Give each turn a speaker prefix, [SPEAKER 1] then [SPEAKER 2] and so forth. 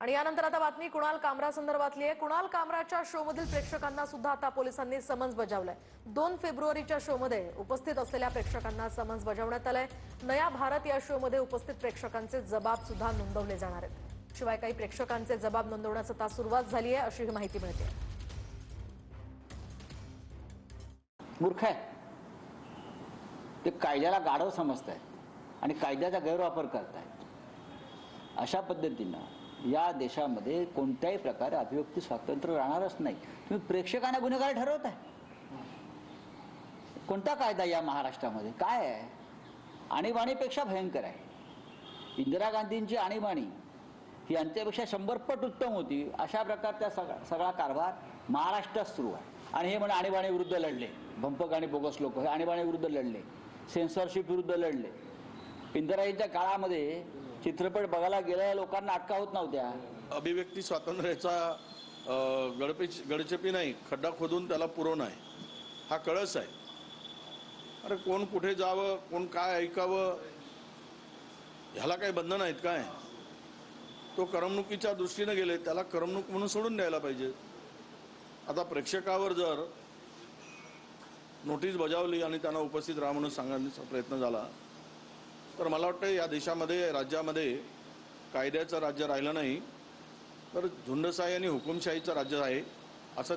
[SPEAKER 1] आणि यानंतर आता बातमी कुणाल कामरा संदर्भातली आहे। कुणाल कामराच्या शो मधील प्रेक्षकांना सुद्धा आता पोलिसांनी समन्स बजावलंय। 2 फेब्रुवारीच्या शो मध्ये उपस्थित असलेल्या प्रेक्षकांना समन्स बजावण्यात आलंय। नया भारत या शो मध्ये उपस्थित प्रेक्षकांचे जबाब सुद्धा नोंदवले जाणार आहेत। शिवाय काही प्रेक्षकांचे जबाब नोंदवण्यास आता सुरुवात झाली आहे अशी माहिती मिळते।
[SPEAKER 2] मूर्ख आहे ते, कायद्याला गाढव समजतायत आणि कायद्याचा गैरवापर करतायत। अशा पद्धतीनं या देशामध्ये कोणत्याही प्रकारे अभिव्यक्ती स्वातंत्र्य राहणारच नाही। तुम्ही प्रेक्षकांना गुन्हेगार ठरवताय। कोणता कायदा या महाराष्ट्रामध्ये काय आहे? आणीबाणीपेक्षा भयंकर आहे। इंदिरा गांधींची आणीबाणी ही यांच्यापेक्षा 100 पट उत्तम होती। अशा प्रकारचा सगळा कारभार महाराष्ट्रात सुरू आहे। आणि हे म्हणे आणीबाणी विरुद्ध लढले, भंपक आणि बोगस लोक हे आणीबाणी विरुद्ध लढले, सेन्सॉरशिप विरुद्ध लढले। इंदिराजींच्या काळामध्ये चित्रपट बघायला गेलेल्या लोकांना अटका होत नव्हत्या।
[SPEAKER 3] अभिव्यक्ती स्वातंत्र्याचा गडचेपी नाही, खड्डा खोदून त्याला पुरवणं आहे, हा कळस आहे। अरे कोण कुठे जावं, कोण काय ऐकावं, ह्याला काही बंधन आहेत काय? तो करमणुकीच्या दृष्टीने गेले, त्याला करमणूक म्हणून सोडून द्यायला पाहिजे। आता प्रेक्षकावर जर नोटीस बजावली आणि त्यांना उपस्थित राहा म्हणून सांगण्याचा प्रयत्न झाला तर मला वाटतं या देशामध्ये, राज्यामध्ये कायद्याचं राज्य राहिलं नाही, तर झुंडशाही आणि हुकुमशाहीचं राज्य आहे असं